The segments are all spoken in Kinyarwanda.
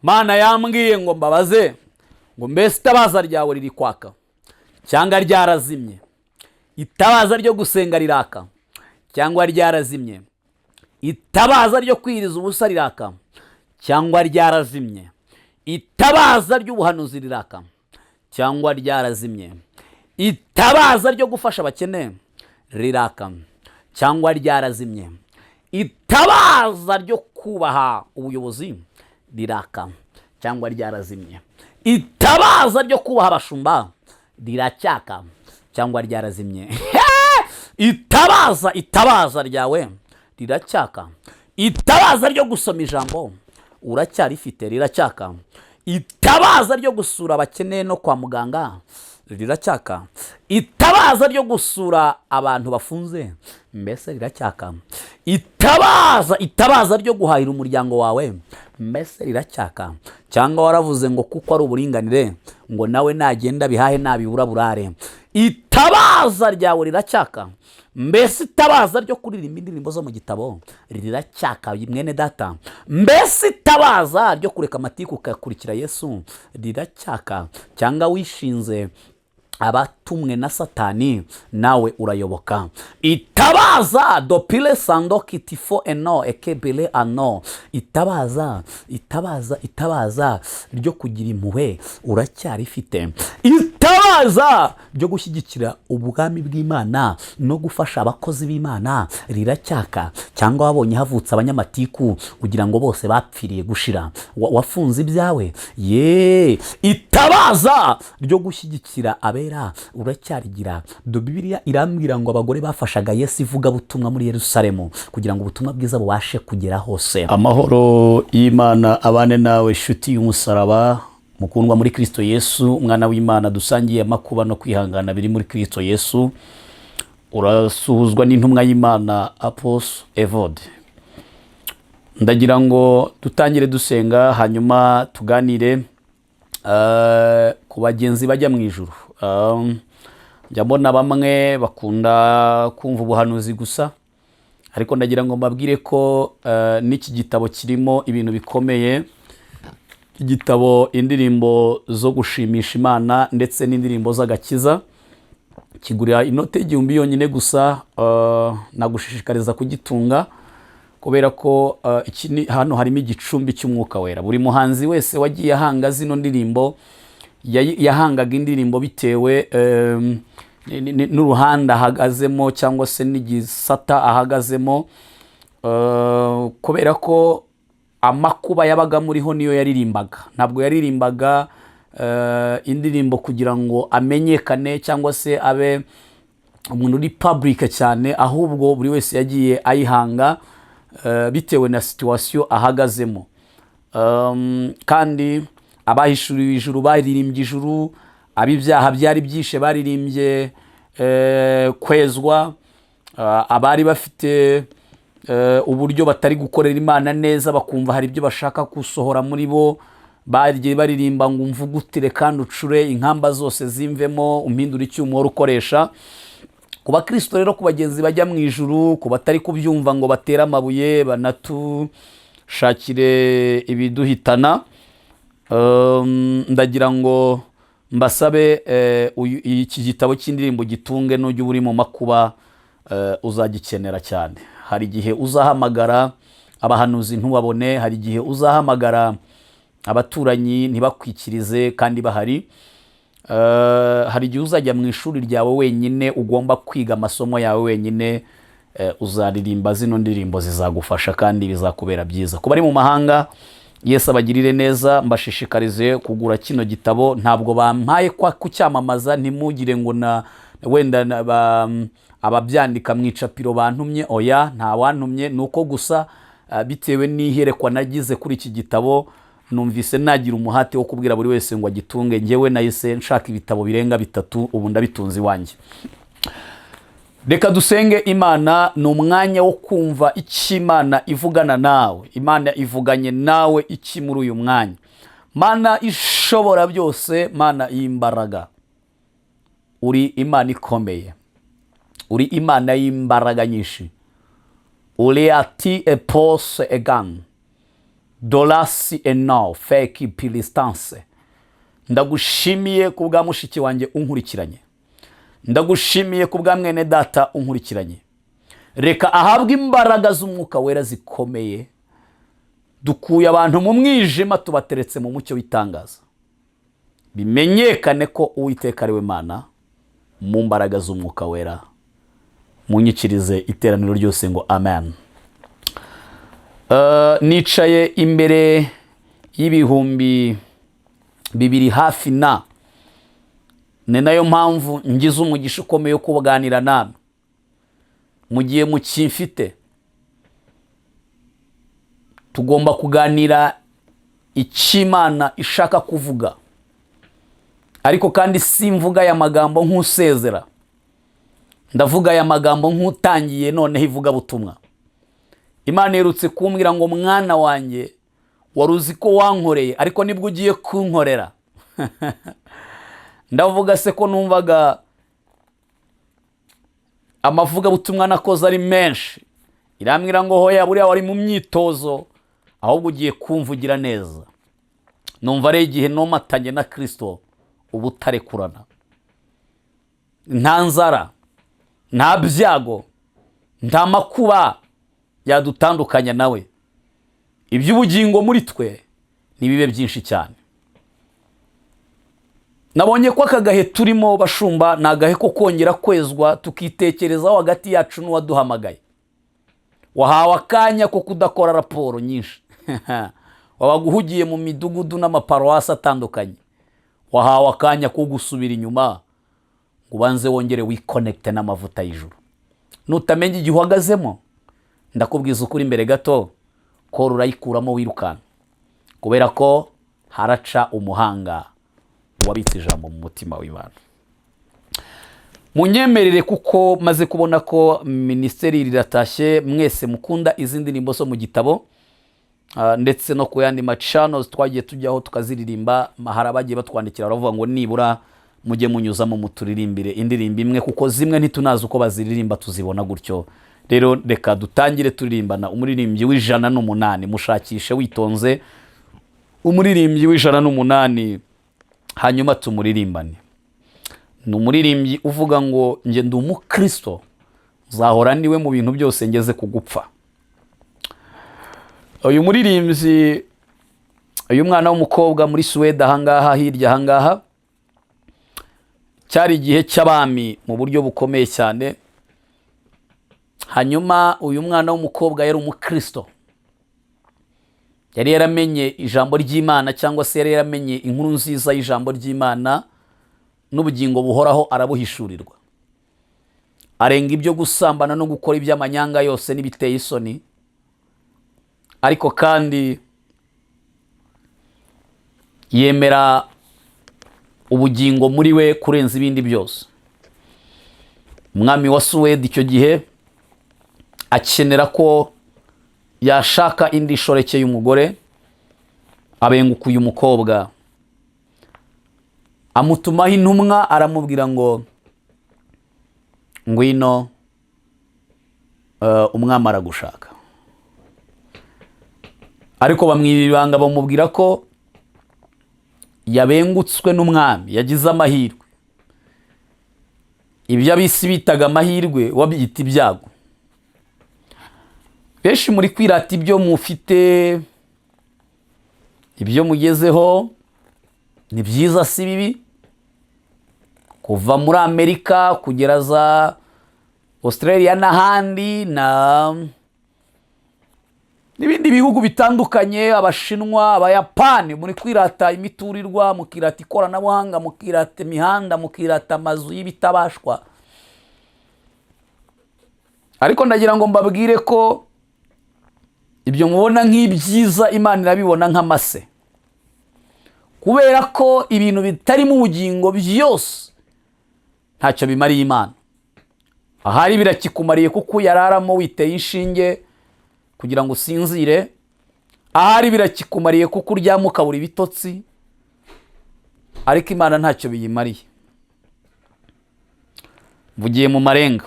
Mana yambwiye ngo mbabaze ngo mbese itabaza ryawe riri kwaka cyangwa ryarazimye, itabaza ryo gusenga riraka cyangwa ryarazimye, itabaza ryo kwiriza ubusa riraka cyangwa ryarazimye, itabaza ry'ubuhanuzi riraka cyangwa ryarazimye, itabaza ryo gufasha abakene riraka cyangwa ryarazimye, itabaza ryo kubaha ubuyobozi riraka cyangwa ryarazimye, itabaza ryo kubaha abashumba riracyaka cyangwa ryarazimye. itabaza ryawe riracyaka, itabaza ryo gusoma ijambo uracyarifite riracyaka, itabaza ryo gusura abakene no kwa muganga riracyaka, itabaza ryo gusura abantu bafunze mbese riracyaka, itabaza ryo guhahira umuryango wawe mbese riracyaka, cyangwa waravuze ngo kuko ari uburinganire ngo nawe nagenda bihahe nabibura burare, itabaza ryawe riracyaka, mbese itabaza ryo kuririmba indirimbo zo mu gitabo riracyaka mwene data, mbese itabaza ryo kureka amatiku ukakurikira Yesu riracyaka, cyangwa wishinze abatumwe na Satani nawe urayoboka, itabaza dopile sando kitifo eno ekebele ano, itabaza ryo kugira impuhwe uracyarifite, itabaza ryo gushyigikira ubwami bw'Imana no gufasha abakozi b'Imana riracyaka, cyangwa wabonye havutse abanyamatiku kugira ngo bose bapfiriye gushira wafunze ibyawe itabaza ryo gushyigikira abera uracyarigira. Bibiliya irambwira ngo abagore bafashaga Yesu ivuga butumwa muri Yerusalemu kugira ngo ubutumwa bwiza bubashe kugera hose. Amahoro y'Imana abane nawe shuti y'umusaraba mukundwa muri Kristo Yesu, umwana w'Imana dusangiye amakuba no kwihangana biri muri Kristo Yesu. Urasuhuzwa n'intumwa y'Imana Apostle Evode. Ndagira ngo dutangire dusenga hanyuma tuganire ku bagenzi bajya mu ijuru. Njya mbona bamwe bakunda kumva ubuhanuzi gusa, ariko ndagira ngo mbabwire ko n'iki gitabo kirimo ibintu bikomeye. Igitabo indirimbo zo gushimisha Imana ndetse n'indirimbo z'agakiza kigurira inote 1,000 yonyine gusa. Nagushishikariza kugitunga kubera ko hano harimo igicumbi cy'umwuka wera. Buri muhanzi wese wagiye ahanga zino ndirimbo yahangaga indirimbo bitewe n'uruhanda ahagazemo cyangwa se n'igisata ahagazemo, kubera ko amakuba yabaga muriho niyo yaririmbaga. Ntabwo yaririmbaga indirimbo kugira ngo amenyekane cyangwa se abe umuntu uri public cyane, ahubwo buri wese yagiye ayihanga bitewe na situation ahagazemo. Kandi abahishuriwe ijuru baririmbye ijuru, ab'ibyaha byari byishe baririmbye kwezwa, abari bafite uburyo batari gukorera Imana neza bakumva hari ibyo bashaka gusohora muri bo bagiye baririmba ngo umvugutire kandi ucure inkamba zose zimvemo umpindura icyuma ukoresha. Ku bakristo rero, ku bagenzi bajya mu ijuru, ku batari kubyumva ngo batera amabuye banatushakire ibiduhitana, ndagira ngo mbasabe iki gitabo cy'indirimbo gitunge n'ujya uri mu makuba uzagikenera cyane. Hari igihe uzahamagara abahanuzi ntubabone, hari igihe uzahamagara abaturanyi ntibakwikirize kandi bahari, hari igihe uzajya mu ishuri ryawe wenyine ugomba kwiga amasomo yawe wenyine, uzaririmba zino ndirimbo zizagufasha kandi bizakubera byiza. Kuba ari mu mahanga, Yesu abagirire neza, mbashishikarize kugura kino gitabo. Ntabwo bampaye kucyamamaza, ntimugire ngo wenda ababyandika mu icapiro bantumye, oya, nta wantumye. Nuko gusa bitewe n'iherekwa nagize kuri iki gitabo, numvise nagira umuhate wo kubwira buri wese ngo agitunge. Ngewe nahise nshaka ibitabo birenga 3, ubu ndabitunze iwanjye. Reka dusenge Imana. Ni umwanya wo kumva icyo Imana ivugana nawe. Imana ivuganye nawe iki muri uyu mwanya? Mana ishobora byose, Mana y'imbaraga, uri Imana ikomeye, uri Imana y'imbaraga nyinshi, uri ati epose egan, dolasi eno feki pilistanse. Ndagushimiye ku bwa mushiki wanjye unkurikiranye, ndagushimiye ku bwa mwene data unkurikiranye. Reka ahabwe imbaraga z'umwuka wera zikomeye. Dukuye abantu mu mwijima tubateretse mu mucyo w'itangaza. Bimenyekane ko Uwiteka ari we Mana, mu mbaraga z'umwuka wera. Munyikirize iteraniro ryose ngo amen. Nicaye imbere y'ibihumbi 2 hafi na. Ni nayo mpamvu ngize umugisha ukomeye wo kubaganira namwe. Mugiye mu kimfite. Tugomba kuganira icy'Imana ishaka kuvuga. Ariko kandi simvuga aya magambo nk'usezera. Ndavuga aya magambo nk'utangiye noneho ivuga butumwa. Imana yerutse kumbwira ngo mwana wanjye waruzi ko wankoreye ariko nibwo ugiye kunkorera. Ndavuga se ko numvaga amavuga butumwa nakoze ari menshi. Irambwira ngo hoya buriya wari mu myitozo ahubwo ugiye kumvugira neza. Numva ari igihe nomatanye na Kristo ubutarekurana. Nta nzara, nta byago, nta makuba yadutandukanya nawe. Iby'ubugingo muri twe nibibe byinshi cyane. Nabonye ko akagahe turimo bashumba nagahe ko kongera kwezwa tukitekerezaho hagati yacu n'uwaduhamagaye. Wahawe akanya ko kudakora raporo nyinshi. Wabaguhugiye mu midugudu n'amaparuwasi atandukanye. Wahawe akanya ko gusubira inyuma ngo ubanze wongere wiconnecte n'amavuta y'ijuru. Nutamenya igihe uhagazemo, ndakubwiza ukuri imbere gato ko rurayikuramo wirukana, kubera ko haraca umuhanga wabitse ijambo mu mutima w'Imana. Munyemerere kuko maze kubona ko ministeri riratashye, mwese mukunda izindi ndirimbo zo mu gitabo ndetse no ku yandi channels twagiye tujyaho tukaziririmba. Hari abagiye batwandikira baravuga ngo nibura mujye munyuzamo muturirimbire indirimbo imwe kuko zimwe ntitunazi uko baziririmba tuzibona gutyo. Rero reka dutangire turirimbana umuririmbyi w'108. Mushakishe witonze umuririmbyi w'108 hanyuma tumuririmbane. Ni umuririmbyi uvuga ngo nge ndi umukristo zahora niwe mu bintu byose ngeze kugupfa. Uyu muririmbyi, uyu mwana w'umukobwa muri Sweden ahangaha hirya ahangaha, cyari igihe cy'abami mu buryo bukomeye cyane. Hanyuma uyu mwana w'umukobwa yari umukristo, yari yaramenye ijambo ry'Imana cyangwa se yari yaramenye inkuru nziza y'ijambo ry'Imana n'ubugingo buhoraho arabuhishurirwa. Arenga ibyo gusambana no gukora iby'amanyanga yose n'ibiteye isoni. Ariko kandi yemera ubugingo muri we kurenza ibindi byose. Umwami wa Sweden icyo gihe akenera ko yashaka indi shoreke y'umugore, abenguka uyu mukobwa. Amutumaho intumwa aramubwira ngo ngwino umwami aragushaka. Ariko bamwibanga bamubwira ko yabengutswe n'umwami, yagize amahirwe. Ibyo abisi bitaga amahirwe wabyita ibyago. Benshi muri kwirata ibyo mufite, ibyo mugezeho, ni byiza si bibi. Kuva muri Amerika kugera za Australia n'ahandi n'ibindi bihugu bitandukanye, Abashinwa, Abayapani, muri kwirata imiturirwa, mukirata ikoranabuhanga, mukirata imihanda, mukirata amazu y'ibitabashwa. Ariko ndagira ngo mbabwire ko ibyo mubona nk'ibyiza Imana irabibona nk'amase, kubera ko ibintu bitari mu bugingo byose ntacyo bimariye Imana. Ahari birakikumariye kuko yararamo witeye inshinge kugira ngo usinzire. Ahari birakikumariye kuko uryama ukabura ibitotsi, ariko Imana ntacyo biyimariye. Mvugiye mu marenga.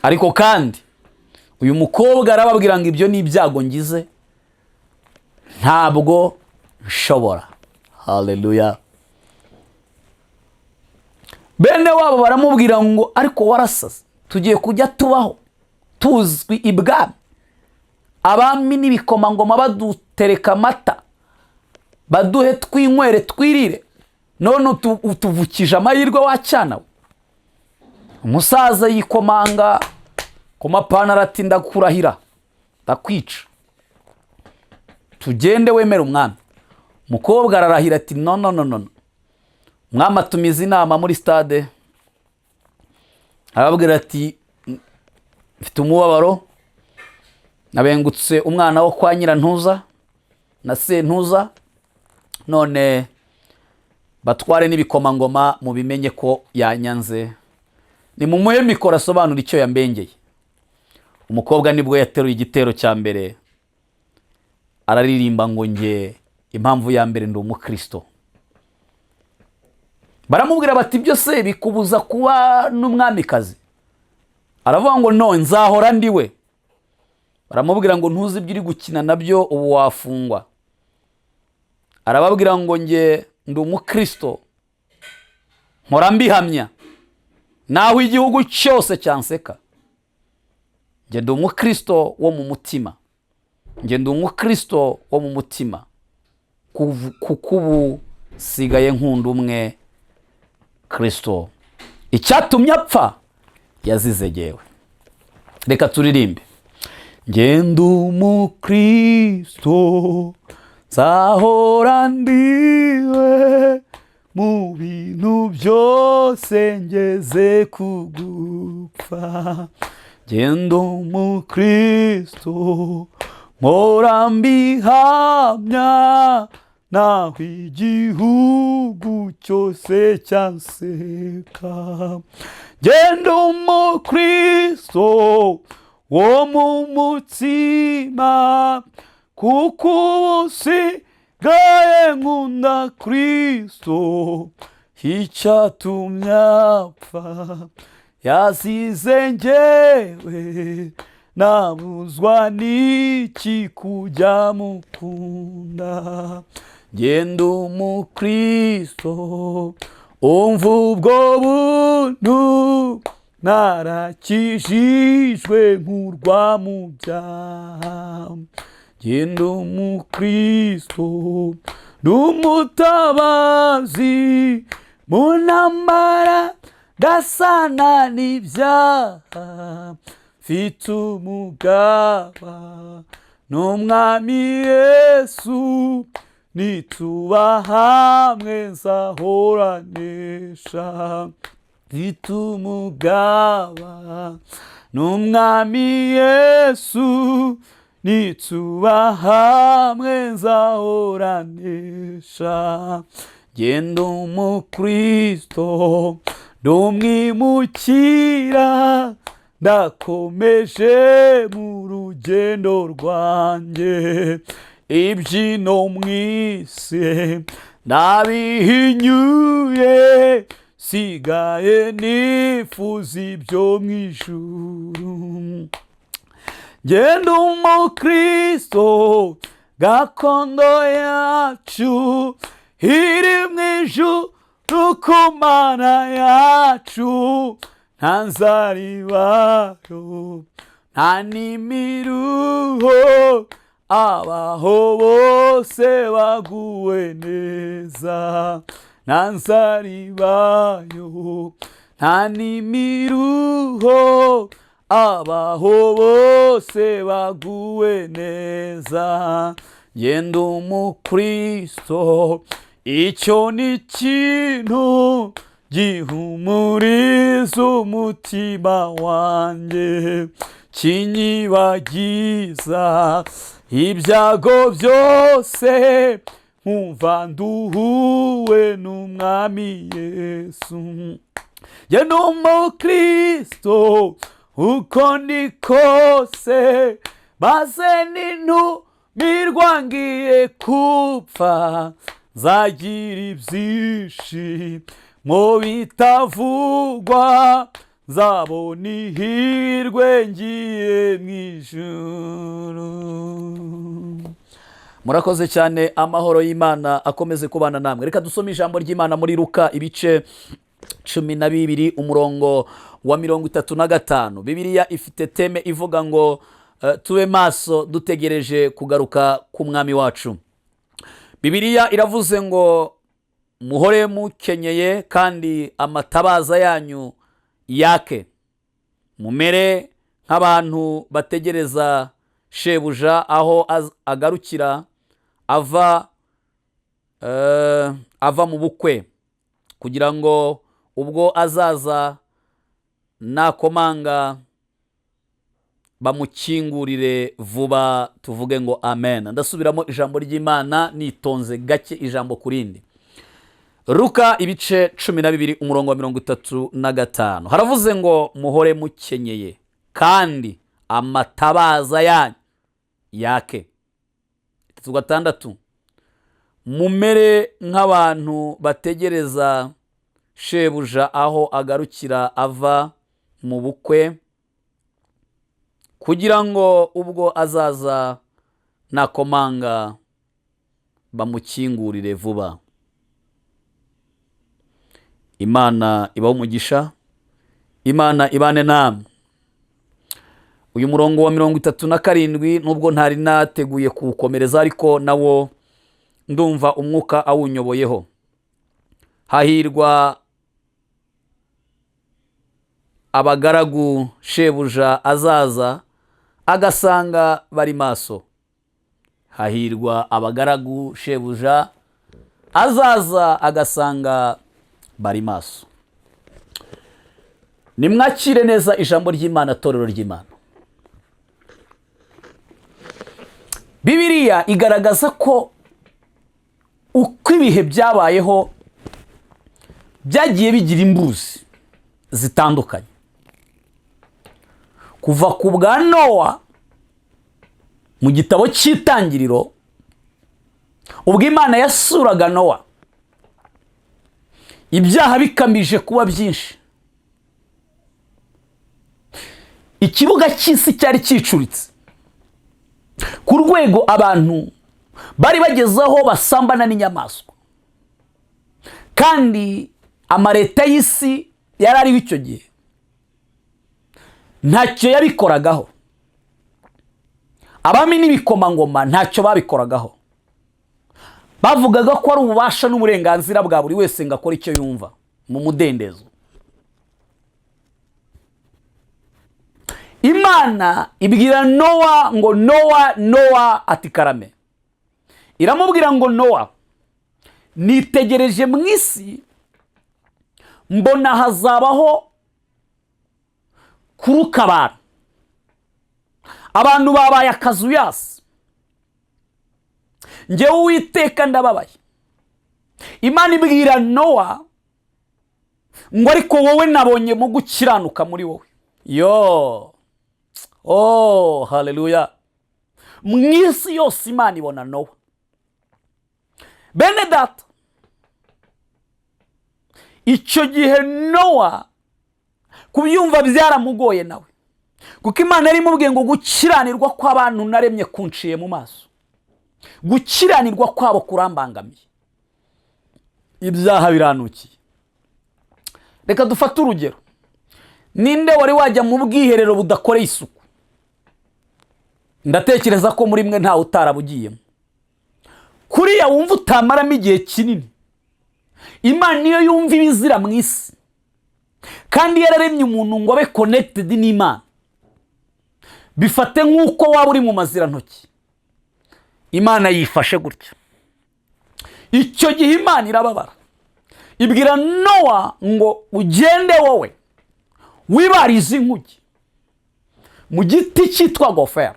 Ariko kandi uyu mukobwa arababwira ngo ibyo ni ibyago ngize, ntabwo nshobora. Haleluya. Bene wabo baramubwira ngo ariko warasaze, tugiye kujya tubaho tuzwi ibwami, abami n'ibikomangoma badutereka amata, baduhe twinywere twirire, none utuvukije amahirwe wacana we. Umusaza yikomanga ku mapantaro ati ndakurahira ndakwica, tugende wemere umwami. Umukobwa ararahira ati no. Umwami atumiza inama muri stade, arababwira ati mfite umubabaro, nabengutse umwana wo kwa Nyirantuza na Sentuza, none batware n'ibikomangoma mubimenye ko yanyanze, ni mumuhe mikoro asobanura icyo yambengeye. Umukobwa nibwo yateruye igitero cya mbere, araririmba ngo nge impamvu ya mbere ndi umukristo. Baramubwira bati byose bikubuza kuba n'umwamikazi? Aravuga ngo no, nzahora ndiwe. Baramubwira ngo ntuzi ibyo uri gukina nabyo ubu wafungwa. Arababwira ngo nge ndi umukristo, mpora mbihamya naho igihugu cyose cyanseka. Nge ndi umukristo wo mu mutima, nge ndi umukristo wo mu mutima, kuko ubu sigaye nkunda umwe, Kristo. Icyatumye apfa yazize jyewe. Reka turirimbe. Nge ndi umukristo, nzahora ndiwe, mu bintu byose ngeze kugupfa. Nge ndi umukristo, mpora mbihamya naho igihugu cyose cyanseka. Nge ndi umukristo wo mu mutima, kuko ubu sigaye nkunda Kristo. Icyatumye apfa yazize njyewe, nabuzwa n'iki kujya mukunda. Nge ndi umukristo, umva ubwo buntu, narakijijwe nkurwa mu byaha. Nge ndi umukristo, ndi umutabazi, mu ntambara ndasana n'ibyaha. Mfite umugaba n'umwami Yesu, nituba hamwe nzahoranesha. Mfite umugaba n'umwami Yesu, nituba hamwe nzahoranesha. Nge ndi umukristo, ndi umwimukira, ndakomeje mu rugendo rwanjye. Ibyino mwise ndabihinyuye, sigaye nifuza ibyo mu ijuru. Nge ndi umukristo, gakondo yacu iri mu ijuru ku Mana yacu. Nta nzaribayo, nta n'imiruho, abaho bose baguwe neza. Nta nzaribayo, nta n'imiruho, abaho bose baguwe neza. Nge ndi umukristo, icyo ni ikintu gihumuriza umutima wanjye, kinyibagiza ibyago byose, nkumva nduhuwe n'umwami Yesu. Nge ndi umukristo, uko ndi kose, maze nintumirwa ngiye kupfa, nzagira ibyishimo bitavugwa, nzabona ihirwe ngiye mu ijuru. Murakoze cyane, amahoro y'Imana akomeze kubana namwe. Reka dusome ijambo ry'Imana muri Luka ibice 12 umurongo wa 35. Bibiliya ifite teme ivuga ngo tube maso dutegereje kugaruka k'umwami wacu. Bibiliya iravuze ngo muhore mukenyeye kandi amatabaza yanyu yake, mumere nk'abantu bategereza shebuja aho agarukira ava mu bukwe, kugira ngo ubwo azaza nakomanga bamukingurire vuba. Tuvuge ngo amen. Ndasubiramo ijambo ry'Imana nitonze gake ijambo kurindi. Luka ibice 12 umurongo wa 35 haravuze ngo muhore mukenyeye kandi amatabaza yanyu yake. 6 mumere nk'abantu bategereza shebuja aho agarukira ava mu bukwe, kugira ngo ubwo azaza nakomanga bamukingurire vuba. Imana ibahe umugisha, Imana ibane namwe. Uyu murongo wa 37 nubwo ntari nateguye kuwukomereza, ariko nawo ndumva umwuka awunyoboyeho. Hahirwa abagaragu shebuja azaza agasanga bari maso. Hahirwa abagaragu shebuja azaza agasanga bari maso. Nimwakire neza ijambo ry'Imana, torero ry'Imana. Bibiliya igaragaza ko uko ibihe byabayeho byagiye bigira imbuzi zitandukanye. Kuva ku bwa Nowa mu gitabo cy'Itangiriro, ubwo Imana yasuraga Nowa, ibyaha bikamije kuba byinshi, ikibuga cy'isi cyari cyicuritse ku rwego abantu bari bagezeho basambana n'inyamaswa, kandi amareta y'isi yari ariho icyo gihe ntacyo yabikoragaho. Abami n'ibikomangoma ntacyo babikoragaho. Bavugaga ko ari ububasha n'uburenganzira bwa buri wese ngo akore icyo yumva mu mudendezo. Imana ibwira Nowa ngo Nowa ati karame. Iramubwira ngo Nowa, nitegereje mu isi mbona hazabaho kuruka abantu babaye akazuyasi, njyewe Uwiteka ndababaye. Imana ibwira Nowa ngo ariko wowe nabonye mu gukiranuka muri wowe. Oh, haleluya. Mu isi yose Imana ibona Nowa. Bene data, icyo gihe Nowa kubyumva byaramugoye nawe, kuko Imana yari imubwiye ngo gukiranirwa kw'abantu naremye kunciye mu maso, gukiranirwa kwabo kurambangamiye, ibyaha biranukiye. Reka dufate urugero. Ninde wari wajya mu bwiherero budakoreye isuku? Ndatekereza ko muri mwe ntawe utarabugiyemo. Kuriya wumva utamaramo igihe kinini. Imana niyo yumva ibizira mu isi, kandi yararemye umuntu ngo abe connected n'Imana. Bifate nk'uko waba uri mu mazirantoki, Imana yifashe gutya. Icyo gihe Imana irababara, ibwira Nowa ngo ugende wowe wibarize inkuge mu giti cyitwa gofero,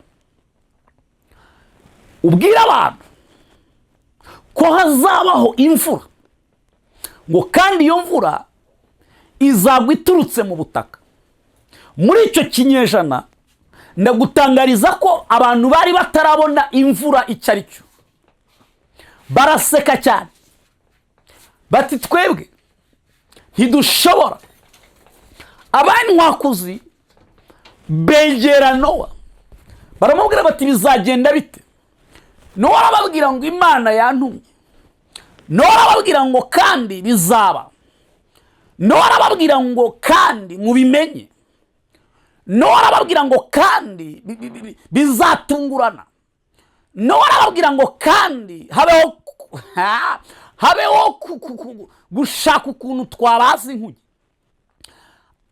ubwira abantu ko hazabaho imvura, ngo kandi iyo mvura izagwa iturutse mu butaka. Muri icyo kinyejana ndagutangariza ko abantu bari batarabona imvura icyo ari cyo. Baraseka cyane bati twebwe ntidushobora. Abanywakuzi begera Nowa baramubwira bati bizagenda bite? nowa arababwira ngo Imana yantumye, nowa arababwira ngo kandi bizaba, nowa arababwira ngo kandi mubimenye, nowa arababwira ngo kandi bizatungurana, nowa arababwira ngo kandi habeho gushaka ukuntu twabaza inkuge.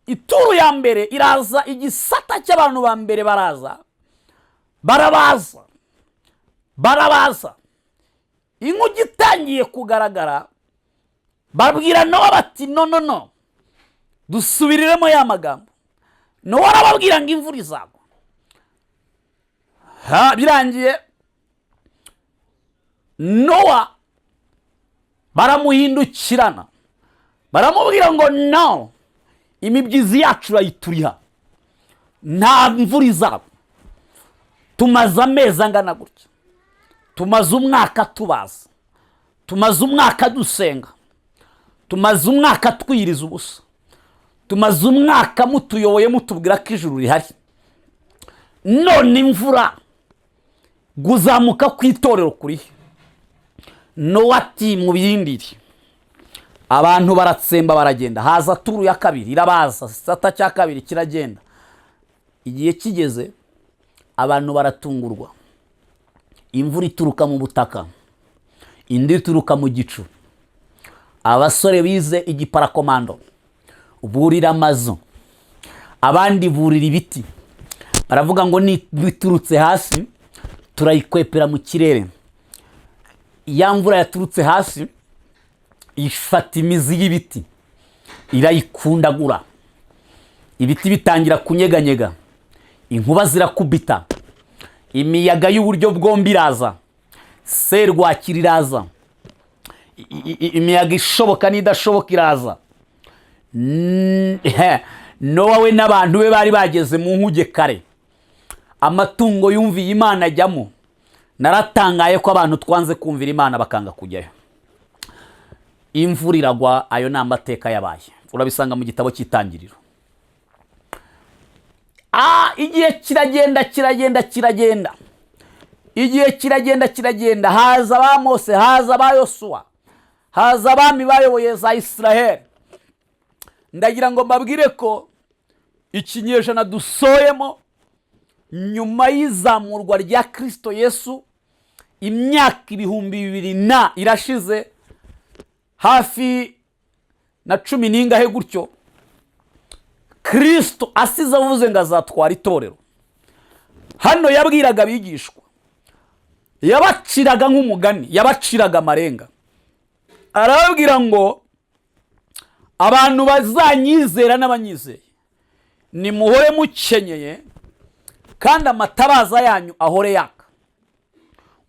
Ituru ya mbere iraza, igisata cy'abantu ba mbere barabaza inkuge itangiye kugaragara, babwira Nowa bati no dusubiriremo ya magambo. Nowa arababwira ngo imvura izagwa. Birangiye Nowa baramuhindukirana, baramubwira ngo no, imibyizi yacu urayituriha, nta mvura izagwa. Tumaze amezi angana gutya, tumaze umwaka tubaza, tumaze umwaka dusenga, tumaze umwaka twiriza ubusa, tumaze umwaka mutuyoboye mutubwira ko ijuru rihari, none imvura guzamuka ku itorero kurihe? Nowa ati mubirindire. Abantu baratsemba baragenda, haza turu ya kabiri irabaza, sata cya kabiri kiragenda. Igihe kigeze abantu baratungurwa, imvura ituruka mu butaka, indi ituruka mu gicu. Abasore bize igiparakomando burira amazu, abandi burira ibiti, baravuga ngo biturutse hasi turayikwepera mu kirere. Ya mvura yaturutse hasi ifata imizi y'ibiti irayikundagura, ibiti bitangira kunyeganyega, inkuba zirakubita, imiyaga y'uburyo bwombi iraza, serwakira iraza, imiyaga ishoboka n'idashoboka iraza. Nowa we n'abantu be bari bageze mu nkuge kare, amatungo yumviye Imana ajyamo. Naratangaye ko abantu twanze kumvira Imana bakanga kujyayo. Imvura iragwa, ayo ni amateka yabaye, urabisanga mu gitabo cy'Itangiriro. Igihe kiragenda, igihe kiragenda, haza ba Mose, haza ba Yosuwa, haza abami bayoboye za Israheli. Ndagira ngo mbabwire ko ikinyejana dusoyemo nyuma y'izamurwa rya Kristo Yesu, imyaka 2000 irashize, hafi na 10 n'ingahe gutyo, Kristo asize avuze ngo azatwara itorero. Hano yabwiraga abigishwa, yabaciraga nk'umugani, yabaciraga amarenga, arababwira ngo abantu bazanyizera n'abanyizeye nimuhore mukenyeye kandi amatabaza yanyu ahore yaka,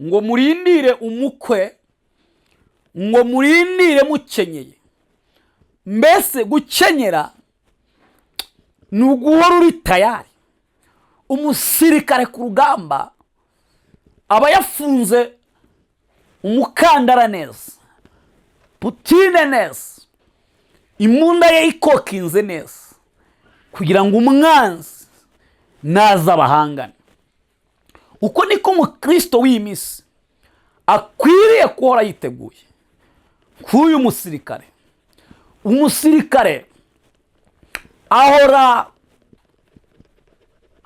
ngo murindire umukwe, ngo murindire mukenyeye. Mbese gukenyera ni uguhora uri tayari. Umusirikare ku rugamba aba yafunze umukandara neza, putine neza, imunda ye ikokinze neza, kugira ngo umwanzi naza bahangane. Uko niko umukristo w'imisi akwiriye kuhora yiteguye k'uyu musirikare. Umusirikare ahora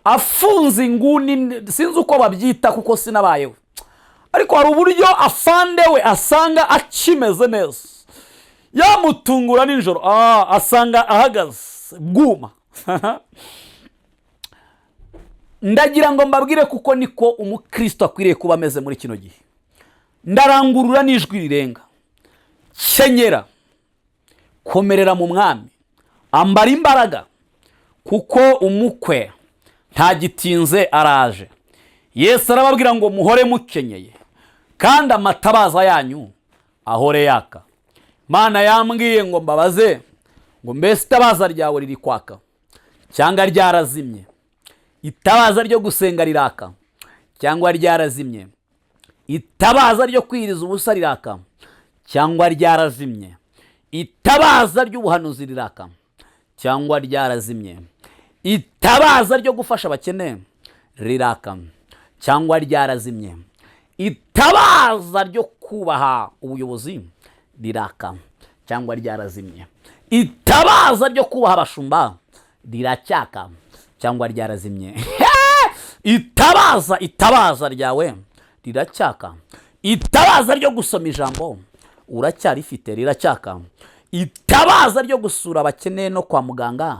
afunze inguni, sinzi uko babyita kuko sinabayeho, ariko hari uburyo afande we asanga akimeze neza, yamutungura nijoro asanga ahagaze bwuma. Ndagira ngo mbabwire kuko niko umukristo akwiriye kuba ameze muri kino gihe. Ndarangurura n'ijwi rirenga, kenyera, komerera mu mwami, ambara imbaraga, kuko umukwe ntagitinze araje. Yesu arababwira ngo muhore mukenyeye kandi amatabaza yanyu ahore yaka. Mana yambwiye ngo mbabaze ngo mbese itabaza ryawe riri kwaka cyangwa ryarazimye? Itabaza ryo gusenga riraka cyangwa ryarazimye? Itabaza ryo kwiriza ubusa riraka cyangwa ryarazimye? Itabaza ry'ubuhanuzi riraka cyangwa ryarazimye? Itabaza ryo gufasha abakene riraka cyangwa ryarazimye? itabaza ryo kubaha ubuyobozi riraka cyangwa ryarazimye. Itabaza ryo kubaha abashumba riracyaka cyangwa ryarazimye. Itabaza ryawe riracyaka. Itabaza ryo gusoma ijambo uracyarifite riracyaka. Itabaza ryo gusura abakene no kwa muganga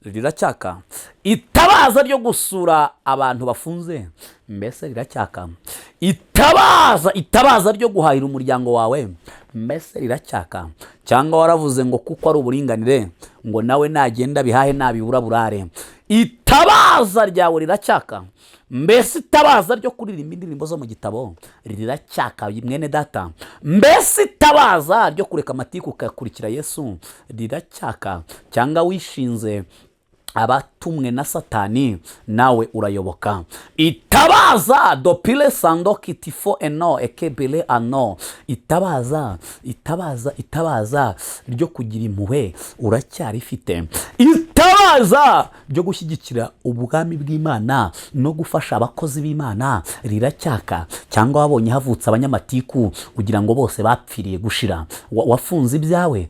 riracyaka. Itabaza ryo gusura abantu bafunze mbese riracyaka. Itabaza ryo guhahira umuryango wawe mbese riracyaka. Cyangwa waravuze ngo kuko ari uburinganire ngo nawe nagenda bihahe nabibura burare. Itabaza ryawe riracyaka. Mbese itabaza ryo kuririmba indirimbo zo mu gitabo riracyaka mwene data. Mbese itabaza ryo kureka amatiku ukakurikira Yesu riracyaka. Cyangwa wishinze abatumwe na Satani nawe urayoboka. Itabaza dopile sando kitifo eno ekebele ano. Itabaza ryo kugira impuhwe uracyarifite. Itabaza ryo gushyigikira ubwami bw'Imana no gufasha abakozi b'Imana riracyaka. Cyangwa wabonye havutse abanyamatiku kugira ngo bose bapfiriye gushira wafunze ibyawe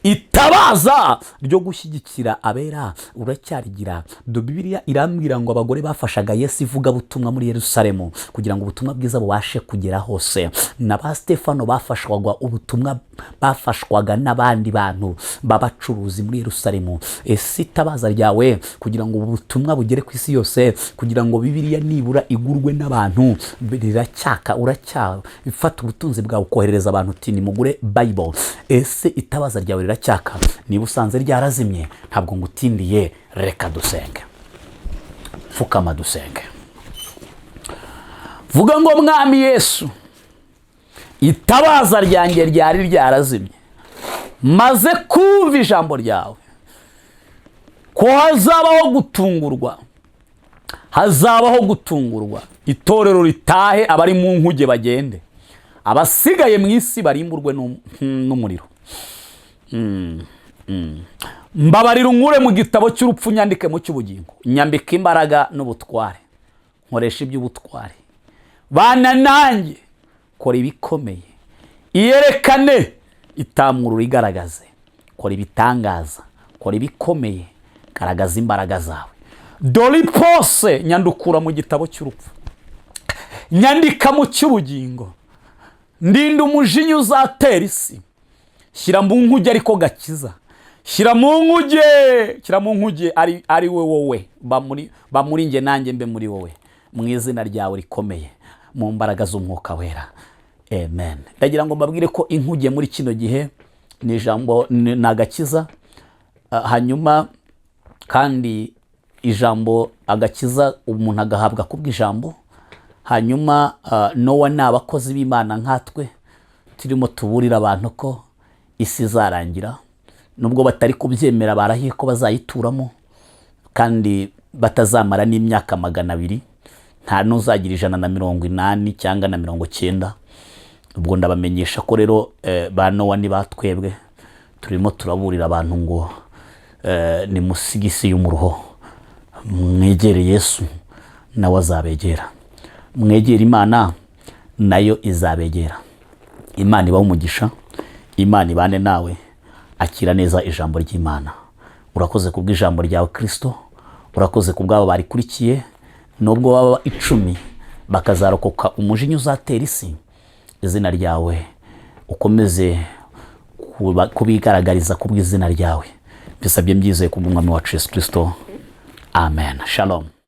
itabaza ryo gushyigikira abera uracyarigira. Bibiliya irambwira ngo abagore bafashaga Yesu ivuga butumwa muri Yerusalemu kugira ngo ubutumwa bwiza bubashe kugera hose. Na ba Stefano bafashwaga ubutumwa bafashwaga n'abandi bantu babacuruzi muri Yerusalemu. Ese itabaza ryawe kugira ngo ubutumwa bugere ku isi yose, kugira ngo Bibiliya nibura igurwe n'abantu riracyaka. Uracyafata ubutunzi bwawe ukoherereza abantu uti nimugure Bible. Ese itabaza ryawe riracyaka. Niba usanze ryarazimye ntabwo ngutindiye, reka dusenge. Fukama dusenge. Vuga ngo mwami Yesu, itabaza ryanjye ryari ryarazimye maze kumva ijambo ryawe ko hazabaho gutungurwa. Itorero ritahe, abari mu nkuge bagende, abasigaye mu isi barimburwe n'umuriro. Mbabarira unkure mu gitabo cy'urupfu nyandike mu cy'ubugingo. Nyambika imbaraga n'ubutware, nkoresha iby'ubutware. Bana nanjye, kora ibikomeye, iyerekane, itamurura igaragaze. Kora ibitangaza, kora ibikomeye, garagaza imbaraga zawe. Dori pose nyandukura mu gitabo cy'urupfu, nyandika mu cy'ubugingo. Ndinda umujinya uzatera isi. Shyira mu nkuge ariko gakiza. Shyira mu nkuge ari wowe. Bamuri nge nanjye mbe muri wowe. Mu izina ryawe rikomeye, mu mbaraga z'umwuka wera. Amen. Ndagira ngo mbabwire ko inkuge muri kino gihe ni ijambo nagakiza. Hanyuma kandi ijambo agakiza umuntu agahabwa kubw'ijambo. Hanyuma Nowa n'abakozi b'Imana nkatwe turimo tuburira abantu ko isi zarangira, nubwo batari kubyemera barahiye ko bazayituramo kandi batazamara n'imyaka 200. Nta nuzagira 180 cyangwa na 90. Ubwo ndabamenyesha ko rero ba Nowa ni batwebwe turimo turaburira abantu ngo ni musigisi y'umuruho, mwegere Yesu nawe azabegera. Mwegere Imana nayo izabegera. Imana ibahe umugisha, Imana ibane nawe. Akira neza ijambo ry'Imana. Urakoze kubw'ijambo ryawe Kristo, urakoze kubw'abo barikurikiye, nubwo baba 10 bakazarokoka umujinya uzatera isi. Izina ryawe ukomeze kubigaragariza kubw'izina ryawe. Bisabye mbyizeye kubw'umwami wacu Yesu Kristo. Amen. Shalom.